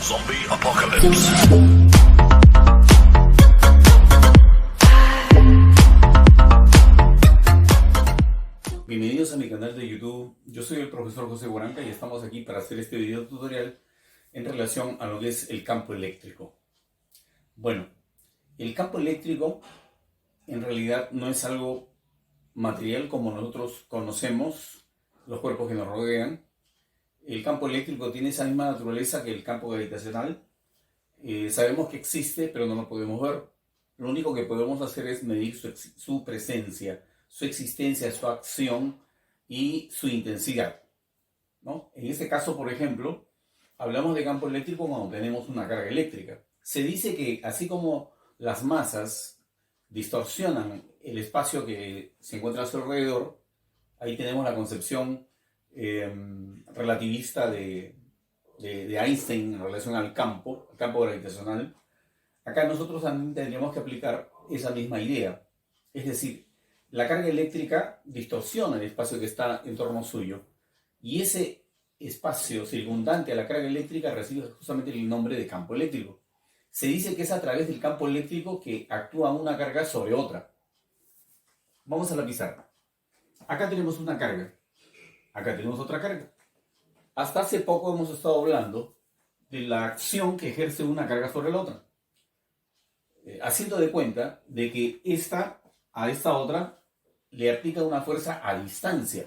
Zombie Apocalypse. Bienvenidos a mi canal de YouTube. Yo soy el profesor José Guaranca y estamos aquí para hacer este video tutorial en relación a lo que es el campo eléctrico. Bueno, el campo eléctrico en realidad no es algo material como nosotros conocemos los cuerpos que nos rodean. El campo eléctrico tiene esa misma naturaleza que el campo gravitacional. Sabemos que existe, pero no lo podemos ver. Lo único que podemos hacer es medir su presencia, su existencia, su acción y su intensidad, ¿no? En este caso, por ejemplo, hablamos de campo eléctrico cuando tenemos una carga eléctrica. Se dice que así como las masas distorsionan el espacio que se encuentra a su alrededor, ahí tenemos la concepción relativista de Einstein en relación al campo gravitacional. Acá nosotros también tendríamos que aplicar esa misma idea. Es decir, la carga eléctrica distorsiona el espacio que está en torno suyo. Y ese espacio circundante a la carga eléctrica recibe justamente el nombre de campo eléctrico. Se dice que es a través del campo eléctrico que actúa una carga sobre otra. Vamos a la pizarra. Acá tenemos una carga. Acá tenemos otra carga. Hasta hace poco hemos estado hablando de la acción que ejerce una carga sobre la otra. Haciendo de cuenta de que esta a esta otra le aplica una fuerza a distancia.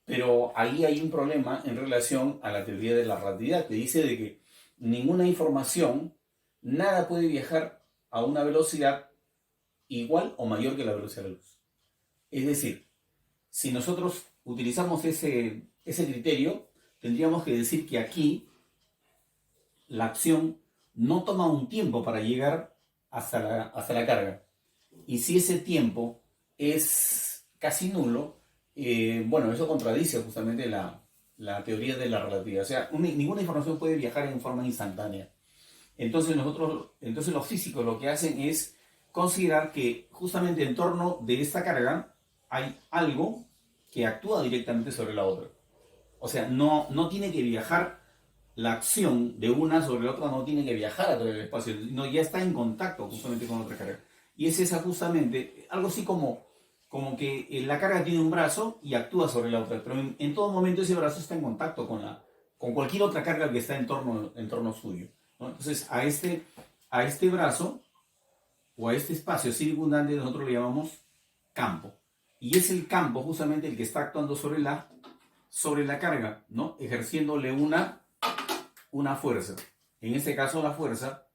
Pero ahí hay un problema en relación a la teoría de la relatividad, que dice de que ninguna información, nada puede viajar a una velocidad igual o mayor que la velocidad de la luz. Es decir, si nosotros utilizamos ese criterio, tendríamos que decir que aquí la acción no toma un tiempo para llegar hasta la carga. Y si ese tiempo es casi nulo, bueno, eso contradice justamente la teoría de la relatividad. O sea, ninguna información puede viajar en forma instantánea. Entonces los físicos lo que hacen es considerar que justamente en torno de esta carga hay algo que actúa directamente sobre la otra. O sea, no tiene que viajar la acción de una sobre la otra, no tiene que viajar a través del espacio, no, ya está en contacto justamente con otra carga. Y es esa justamente, algo así como que la carga tiene un brazo y actúa sobre la otra, pero en todo momento ese brazo está en contacto con cualquier otra carga que está en torno suyo, ¿no? Entonces a este brazo o a este espacio circundante nosotros le llamamos campo. Y es el campo justamente el que está actuando sobre la carga, ¿no? Ejerciéndole una fuerza. En este caso la fuerza,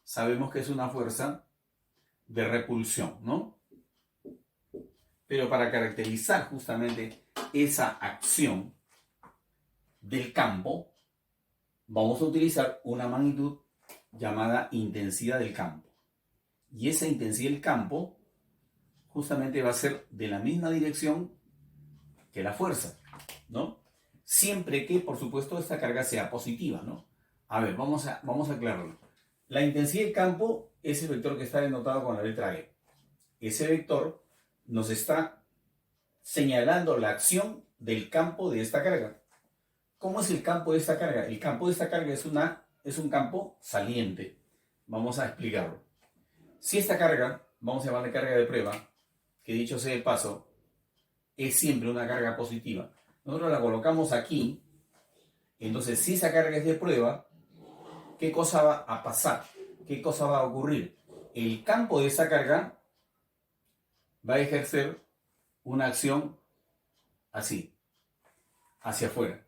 sabemos que es una fuerza de repulsión, ¿no? Pero para caracterizar justamente esa acción del campo, vamos a utilizar una magnitud llamada intensidad del campo. Y esa intensidad del campo justamente va a ser de la misma dirección que la fuerza, ¿no? Siempre que, por supuesto, esta carga sea positiva, ¿no? A ver, vamos a aclararlo. La intensidad del campo es el vector que está denotado con la letra E. Ese vector nos está señalando la acción del campo de esta carga. ¿Cómo es el campo de esta carga? El campo de esta carga es un campo saliente. Vamos a explicarlo. Si esta carga, vamos a llamarle carga de prueba, que dicho sea de paso, es siempre una carga positiva, nosotros la colocamos aquí. Entonces, si esa carga es de prueba, ¿qué cosa va a pasar? ¿Qué cosa va a ocurrir? El campo de esa carga va a ejercer una acción así, hacia afuera.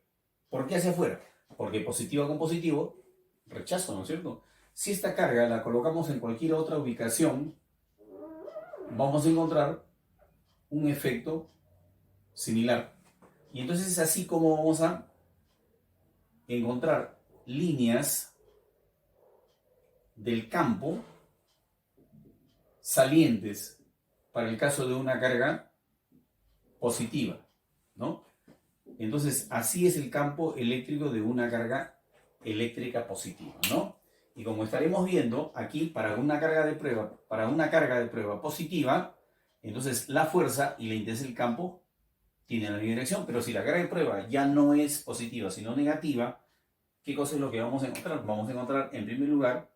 ¿Por qué hacia afuera? Porque positivo con positivo, rechazo, ¿no es cierto? Si esta carga la colocamos en cualquier otra ubicación, vamos a encontrar un efecto similar. Y entonces es así como vamos a encontrar líneas del campo salientes para el caso de una carga positiva, ¿no? Entonces así es el campo eléctrico de una carga eléctrica positiva, ¿no? Y como estaremos viendo aquí, para una carga de prueba positiva, entonces la fuerza y la intensidad del campo tienen la misma dirección. Pero si la carga de prueba ya no es positiva sino negativa, ¿qué cosa es lo que vamos a encontrar? Vamos a encontrar, en primer lugar,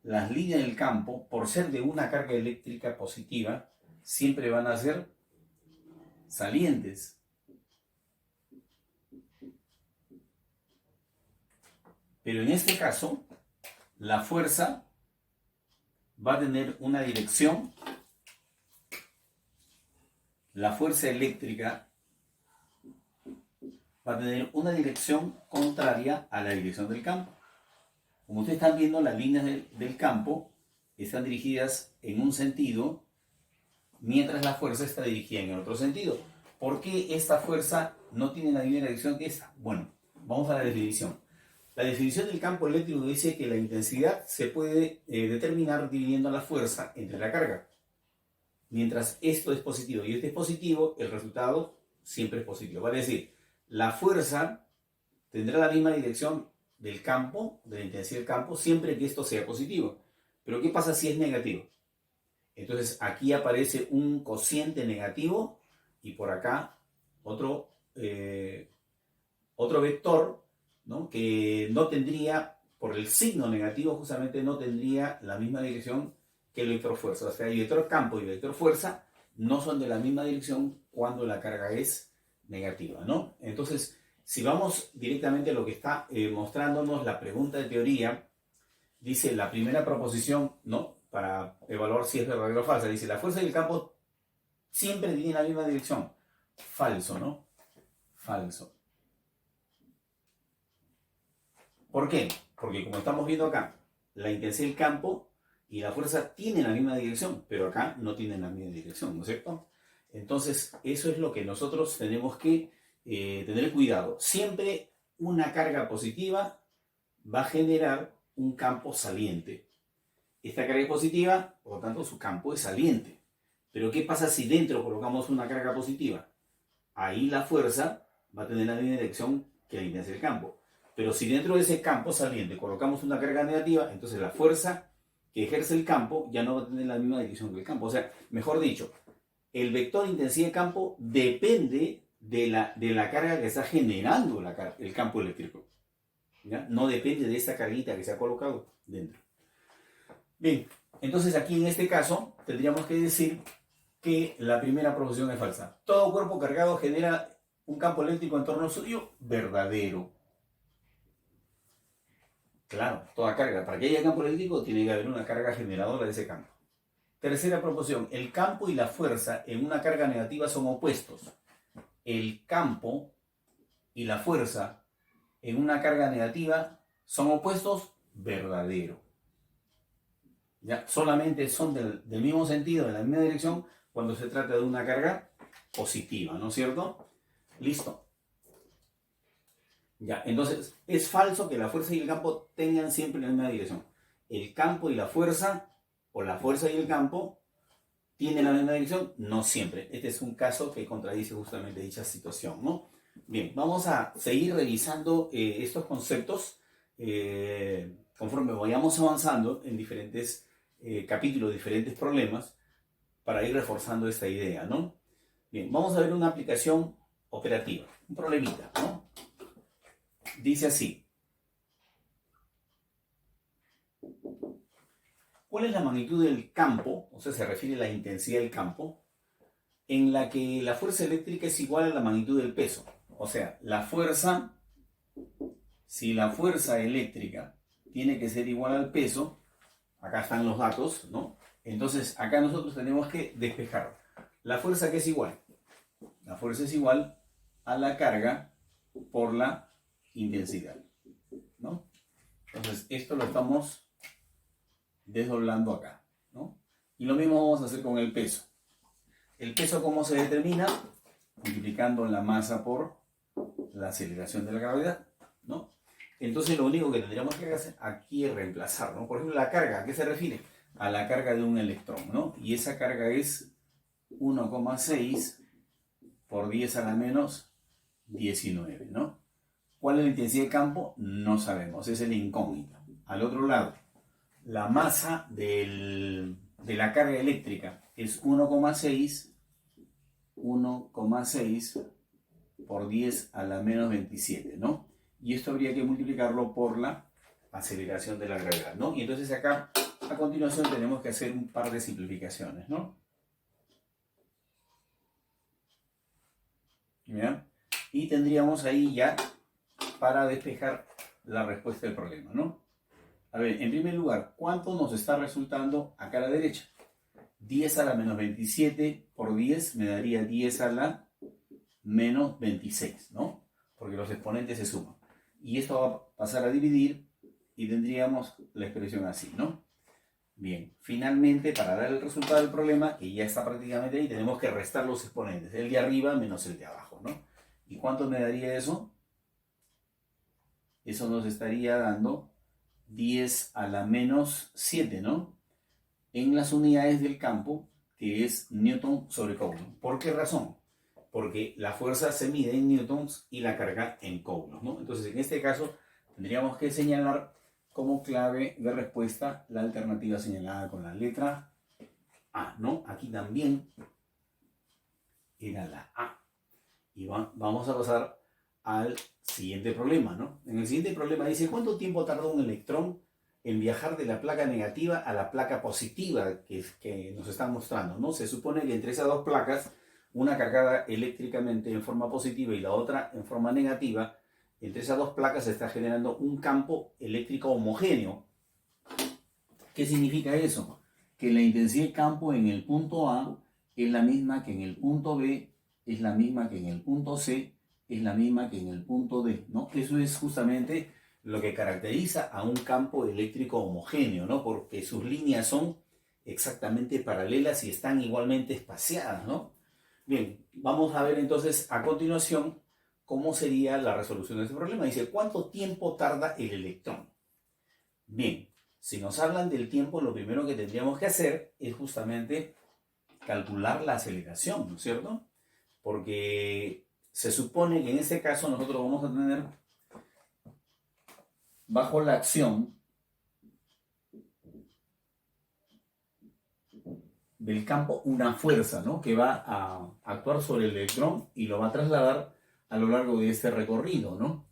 las líneas del campo, por ser de una carga eléctrica positiva, siempre van a ser salientes. Pero en este caso, la fuerza va a tener una dirección. La fuerza eléctrica va a tener una dirección contraria a la dirección del campo. Como ustedes están viendo, las líneas del campo están dirigidas en un sentido, mientras la fuerza está dirigida en el otro sentido. ¿Por qué esta fuerza no tiene la misma dirección que esta? Bueno, vamos a la definición. La definición del campo eléctrico dice que la intensidad se puede determinar dividiendo la fuerza entre la carga. Mientras esto es positivo y este es positivo, el resultado siempre es positivo. Vale decir, la fuerza tendrá la misma dirección del campo, de la intensidad del campo, siempre que esto sea positivo. Pero ¿qué pasa si es negativo? Entonces aquí aparece un cociente negativo y por acá otro vector, ¿no? Que no tendría, por el signo negativo justamente no tendría la misma dirección que el vector fuerza. O sea, el vector campo y el vector fuerza no son de la misma dirección cuando la carga es negativa, ¿no? Entonces, si vamos directamente a lo que está mostrándonos la pregunta de teoría, dice la primera proposición, ¿no? Para evaluar si es verdadero o falsa, dice la fuerza y el campo siempre tienen la misma dirección. Falso, ¿no? Falso. ¿Por qué? Porque como estamos viendo acá, la intensidad del campo y la fuerza tienen la misma dirección, pero acá no tienen la misma dirección, ¿no es cierto? Entonces, eso es lo que nosotros tenemos que tener cuidado. Siempre una carga positiva va a generar un campo saliente. Esta carga es positiva, por lo tanto su campo es saliente. Pero ¿qué pasa si dentro colocamos una carga positiva? Ahí la fuerza va a tener la misma dirección que la intensidad del campo. Pero si dentro de ese campo saliente colocamos una carga negativa, entonces la fuerza que ejerce el campo ya no va a tener la misma dirección que el campo. O sea, mejor dicho, el vector de intensidad de campo depende de la carga que está generando el campo eléctrico. ¿Ya? No depende de esta carguita que se ha colocado dentro. Bien, entonces aquí en este caso tendríamos que decir que la primera proposición es falsa. Todo cuerpo cargado genera un campo eléctrico en torno suyo, verdadero. Claro, toda carga. Para que haya campo eléctrico tiene que haber una carga generadora de ese campo. Tercera proposición, el campo y la fuerza en una carga negativa son opuestos. El campo y la fuerza en una carga negativa son opuestos, verdadero. ¿Ya? Solamente son del mismo sentido, de la misma dirección, cuando se trata de una carga positiva, ¿no es cierto? Listo. Ya, entonces, es falso que la fuerza y el campo tengan siempre la misma dirección. El campo y la fuerza, o la fuerza y el campo, tienen la misma dirección, no siempre. Este es un caso que contradice justamente dicha situación, ¿no? Bien, vamos a seguir revisando estos conceptos conforme vayamos avanzando en diferentes capítulos, diferentes problemas, para ir reforzando esta idea, ¿no? Bien, vamos a ver una aplicación operativa, un problemita, ¿no? Dice así. ¿Cuál es la magnitud del campo? O sea, se refiere a la intensidad del campo, en la que la fuerza eléctrica es igual a la magnitud del peso. O sea, la fuerza, si la fuerza eléctrica tiene que ser igual al peso, acá están los datos, ¿no? Entonces, acá nosotros tenemos que despejar. La fuerza, ¿qué es igual? La fuerza es igual a la carga por la intensidad, ¿no? Entonces, esto lo estamos desdoblando acá, ¿no? Y lo mismo vamos a hacer con el peso. ¿El peso cómo se determina? Multiplicando la masa por la aceleración de la gravedad, ¿no? Entonces lo único que tendríamos que hacer aquí es reemplazar, ¿no? Por ejemplo, la carga, ¿a qué se refiere? A la carga de un electrón, ¿no? Y esa carga es 1,6 por 10 a la menos 19, ¿no? ¿Cuál es la intensidad de campo? No sabemos, es el incógnito. Al otro lado, la masa de la carga eléctrica es 1,6 por 10 a la menos 27, ¿no? Y esto habría que multiplicarlo por la aceleración de la gravedad, ¿no? Y entonces acá, a continuación, tenemos que hacer un par de simplificaciones, ¿no? ¿Ya? Y tendríamos ahí ya para despejar la respuesta del problema, ¿no? A ver, en primer lugar, ¿cuánto nos está resultando acá a la derecha? 10 a la menos 27 por 10 me daría 10 a la menos 26, ¿no? Porque los exponentes se suman. Y esto va a pasar a dividir y tendríamos la expresión así, ¿no? Bien, finalmente, para dar el resultado del problema, que ya está prácticamente ahí, tenemos que restar los exponentes, el de arriba menos el de abajo, ¿no? ¿Y cuánto me daría eso? Eso nos estaría dando 10 a la menos 7, ¿no? En las unidades del campo, que es Newton sobre Coulomb. ¿Por qué razón? Porque la fuerza se mide en newtons y la carga en coulombs, ¿no? Entonces, en este caso, tendríamos que señalar como clave de respuesta la alternativa señalada con la letra A, ¿no? Aquí también era la A. Y vamos a pasar al siguiente problema, ¿no? En el siguiente problema dice, ¿cuánto tiempo tarda un electrón en viajar de la placa negativa a la placa positiva que nos están mostrando, ¿no? Se supone que entre esas dos placas, una cargada eléctricamente en forma positiva y la otra en forma negativa, entre esas dos placas se está generando un campo eléctrico homogéneo. ¿Qué significa eso? Que la intensidad de campo en el punto A es la misma que en el punto B, es la misma que en el punto C, es la misma que en el punto D, ¿no? Eso es justamente lo que caracteriza a un campo eléctrico homogéneo, ¿no? Porque sus líneas son exactamente paralelas y están igualmente espaciadas, ¿no? Bien, vamos a ver entonces a continuación cómo sería la resolución de este problema. Dice, ¿cuánto tiempo tarda el electrón? Bien, si nos hablan del tiempo, lo primero que tendríamos que hacer es justamente calcular la aceleración, ¿no es cierto? Porque se supone que en este caso nosotros vamos a tener bajo la acción del campo una fuerza, ¿no? Que va a actuar sobre el electrón y lo va a trasladar a lo largo de este recorrido, ¿no?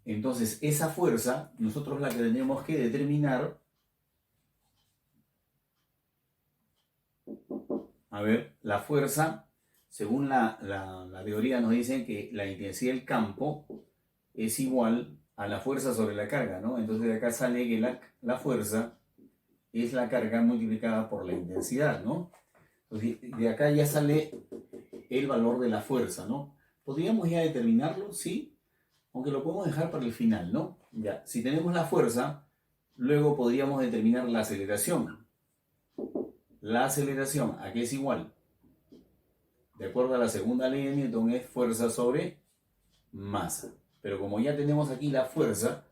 Entonces, esa fuerza nosotros la que tenemos que determinar. A ver, la fuerza, según la teoría, nos dice que la intensidad del campo es igual a la fuerza sobre la carga, ¿no? Entonces de acá sale que la fuerza es la carga multiplicada por la intensidad, ¿no? Entonces, de acá ya sale el valor de la fuerza, ¿no? ¿Podríamos ya determinarlo? Sí, aunque lo podemos dejar para el final, ¿no? Ya, si tenemos la fuerza, luego podríamos determinar la aceleración. La aceleración, ¿a qué es igual? De acuerdo a la segunda ley de Newton, es fuerza sobre masa. Pero como ya tenemos aquí la fuerza,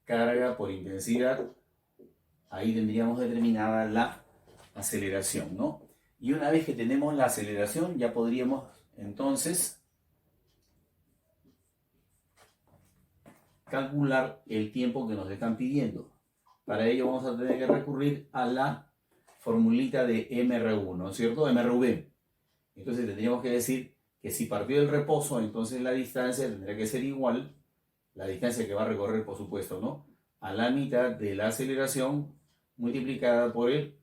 carga por intensidad, ahí tendríamos determinada la aceleración, ¿no? Y una vez que tenemos la aceleración, ya podríamos entonces calcular el tiempo que nos están pidiendo. Para ello vamos a tener que recurrir a la formulita de MRU, ¿no es cierto? MRV. Entonces tendríamos que decir que si partió del reposo, entonces la distancia tendría que ser igual, la distancia que va a recorrer, por supuesto, ¿no? A la mitad de la aceleración multiplicada por el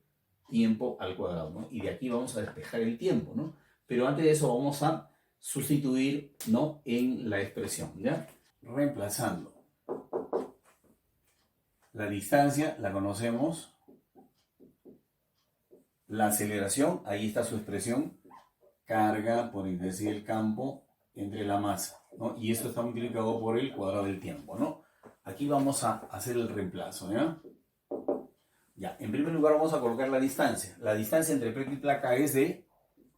tiempo al cuadrado, ¿no? Y de aquí vamos a despejar el tiempo, ¿no? Pero antes de eso vamos a sustituir, ¿no? En la expresión, ¿ya? Reemplazando la distancia, la conocemos, la aceleración, ahí está su expresión, carga por intensidad del campo entre la masa, ¿no? Y esto está multiplicado por el cuadrado del tiempo, ¿no? Aquí vamos a hacer el reemplazo, ¿ya? Ya, en primer lugar vamos a colocar la distancia. La distancia entre placa y placa es de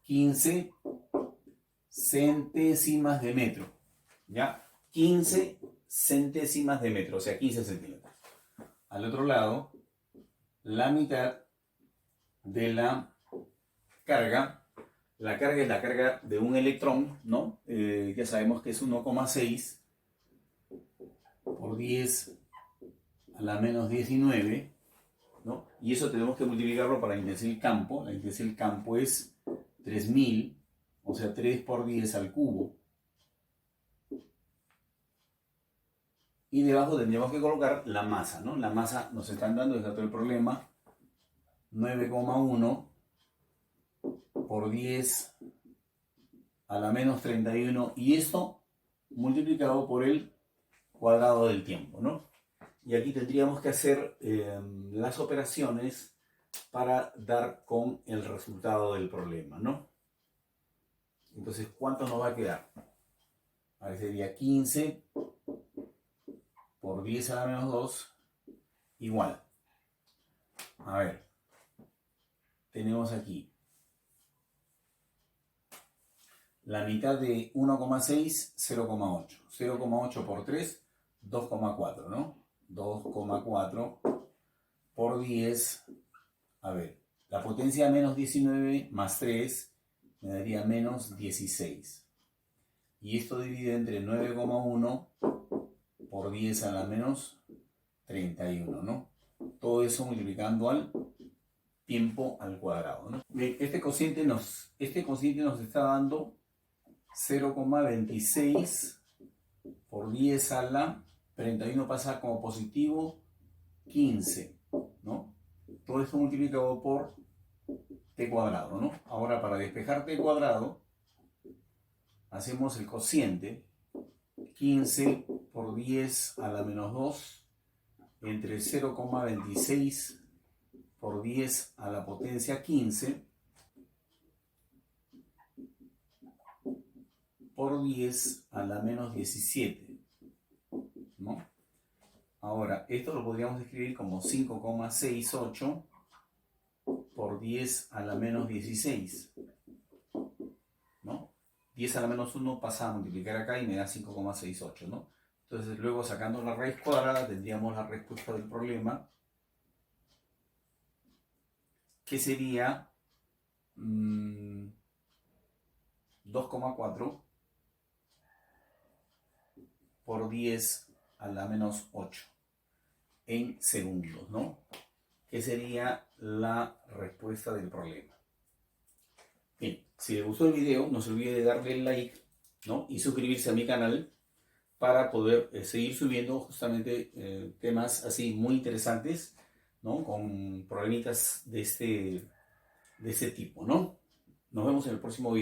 15 centésimas de metro, ¿ya? 15 centésimas de metro, o sea, 15 centímetros. Al otro lado, la mitad de la carga. La carga es la carga de un electrón, ¿no? Ya sabemos que es 1,6 por 10 a la menos 19, ¿no? Y eso tenemos que multiplicarlo para la intensidad del campo. La intensidad del campo es 3000, o sea, 3 por 10 al cubo. Y debajo tendríamos que colocar la masa, ¿no? La masa nos están dando, es todo el problema, 9,1 por 10 a la menos 31, y esto multiplicado por el cuadrado del tiempo, ¿no? Y aquí tendríamos que hacer las operaciones para dar con el resultado del problema, ¿no? Entonces, ¿cuánto nos va a quedar? Ahora sería 15 por 10 a la menos 2 igual. A ver, tenemos aquí la mitad de 1,6, 0,8. 0,8 por 3, 2,4, ¿no? 2,4 por 10. A ver, la potencia menos 19 más 3 me daría menos 16. Y esto divide entre 9,1 por 10 a la menos 31, ¿no? Todo eso multiplicando al tiempo al cuadrado, ¿no? Bien, este cociente nos está dando 0,26 por 10 a la 31, pasa como positivo 15, ¿no? Todo esto multiplicado por t cuadrado, ¿no? Ahora, para despejar t cuadrado, hacemos el cociente 15 por 10 a la menos 2 entre 0,26 por 10 a la potencia 15 por 10 a la menos 17, ¿no? Ahora, esto lo podríamos escribir como 5,68 por 10 a la menos 16, ¿no? 10 a la menos 1 pasa a multiplicar acá y me da 5,68, ¿no? Entonces, luego sacando la raíz cuadrada, tendríamos la respuesta del problema, que sería 2,4 por 10 a la menos 8 en segundos, ¿no? Que sería la respuesta del problema. Bien, si les gustó el video, no se olvide de darle el like, ¿no? Y suscribirse a mi canal para poder seguir subiendo justamente temas así muy interesantes, ¿no? Con problemitas de este tipo, ¿no? Nos vemos en el próximo video.